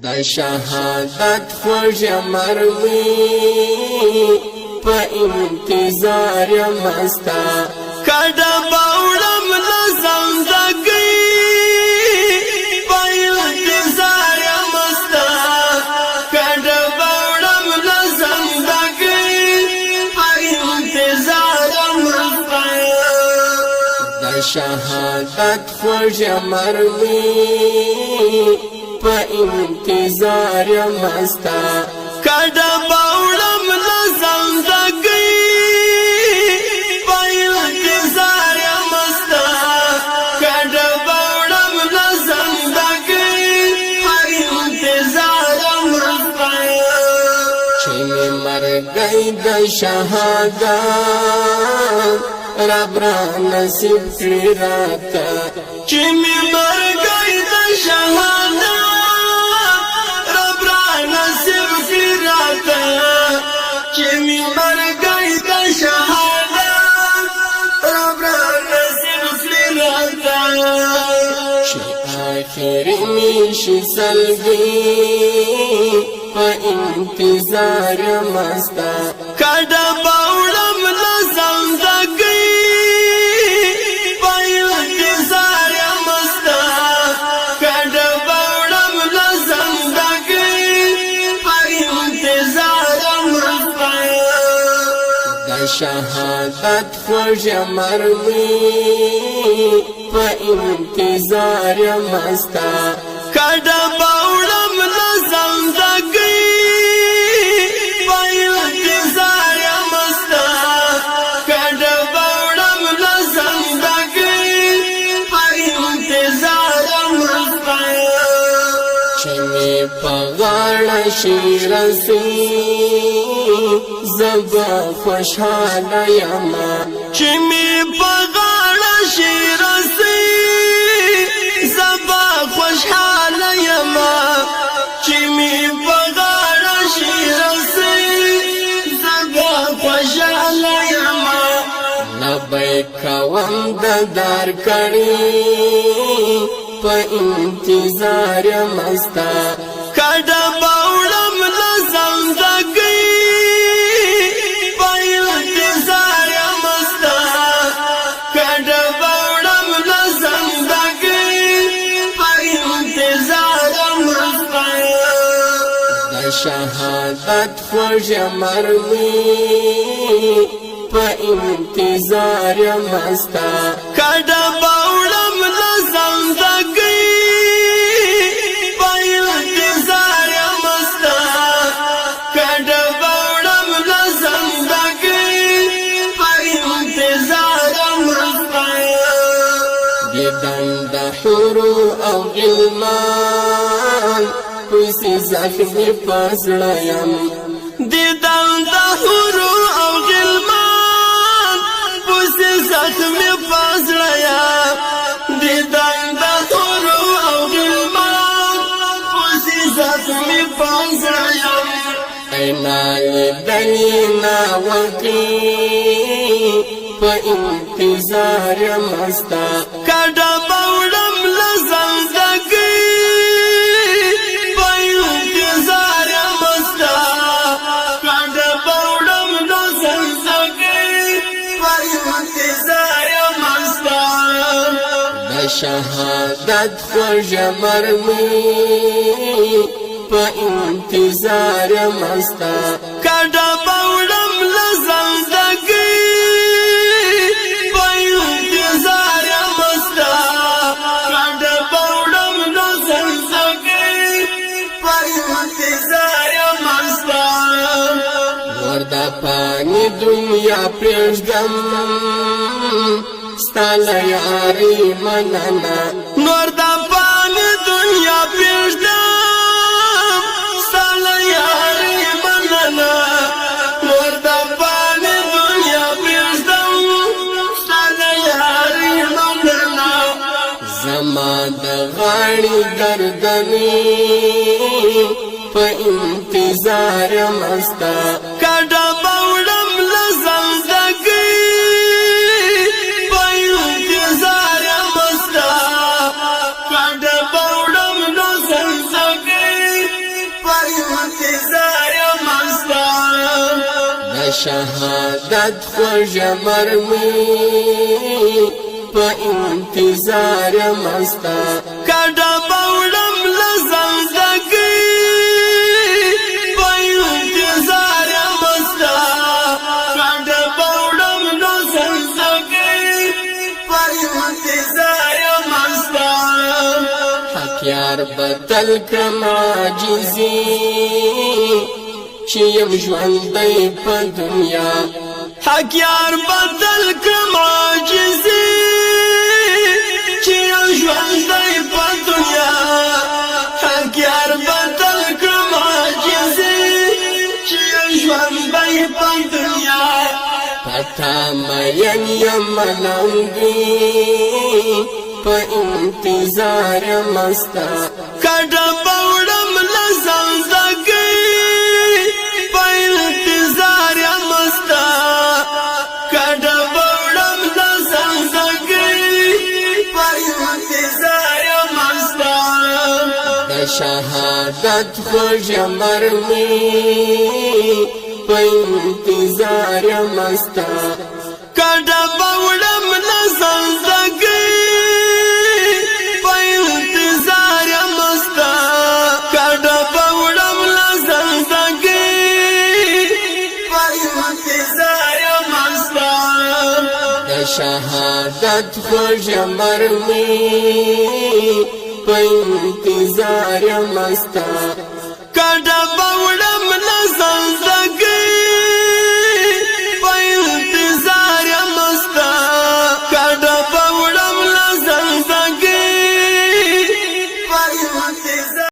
دا شهادت خوږ مروي په انتظار مستا کډه باوړم لزم زګي په انتظار مستا کډه باوړم لزم زګي په انتظار مستا دا شهادت خوږ مروي په انتظار مستا کډه باوړم لزم زګي په انتظار مستا کډه باوړم لزم زګي په انتظار مستا چې مرګي د شهادت رب را نصیب کړی راته چې مرګي د شهادت چې می مرګي د شهادت رب را نصیب کړی راته چې آخري می شي سلګي په انتظار مستا کډه باوړم لزم زګي په انتظار مستا کډه باوړم لزم زګي په انتظار شهادت خوږ مروي په انتظار مستا کډه باوړم لزم زګي په انتظار مستا کډه باوړم لزم زګي په انتظار مستا چې می په غاړه شي رسي زبا خوشحاله یما چې می په غاړه شي رسي زبا خوشحاله یما چې می په غاړه شي رسي زبا خوشحاله یما لبیک وند در کړي په انتظار مستا کډه باوړم لزم زګي په انتظار مستا کډه باوړم لزم زګي په انتظار مستا د شهادت خوږ مروي په انتظار مستا کډه باوړم لزم زګي په انتظار مستا کډه باوړم لزم زګي په انتظار مستا دیدن د حور او غلمان پسې زخمي پزړیم دیدن د حور او غلمان پسې زخمي پزړیم دیدن د حور او غلمان پسې زخمي پزړیم اینا لیدلینا وکی په انتظار مستا کډه باوړم لزم زګي په انتظار مستا کډه باوړم لزم زګي په انتظار مستا د شهادت خوږ مروي په انتظار مستا کډه باوړم لزم زګي په انتظار مستا کډه باوړم لزم زګي په انتظار مستا وردا پانی دنیا پرېږدم ستا له یاري مننه نور د پانی دنیا پرېږدم ستا له یاري مننه نور د پانی دنیا پرېږدم ستا له یاري مننه زما د غاړې گردنې په انتظار مستا کډه باوړم لزم زګي په انتظار مستا کډه باوړم لزم زګي شهادت خوږ مرمي په انتظار مستا کډه بوړم لزندګي په انتظار مستا کډه بوړم لزندګي په انتظار مستا حق یار بدل کړم عاجزي چې يم ژوندی په دنیا حق یار بدل کړم عاجزي چې يم ژوندی په دنیا حق یار بدل کړم عاجزي چې يم ژوندی په دنیا پتا مین یم لنګي په انتظار مستا کډه بوړم لزندګي په انتظار مستا کډه بوړم لزندګي په انتظار مستا د شهادت خوږ مرمي په انتظار مستا کډه بوړم لزندګي په انتظار مستا کډه بوړم لزندګي په انتظار مستا د شهادت خوږ مرمي په انتظار مستا کډه بوړم لزندګي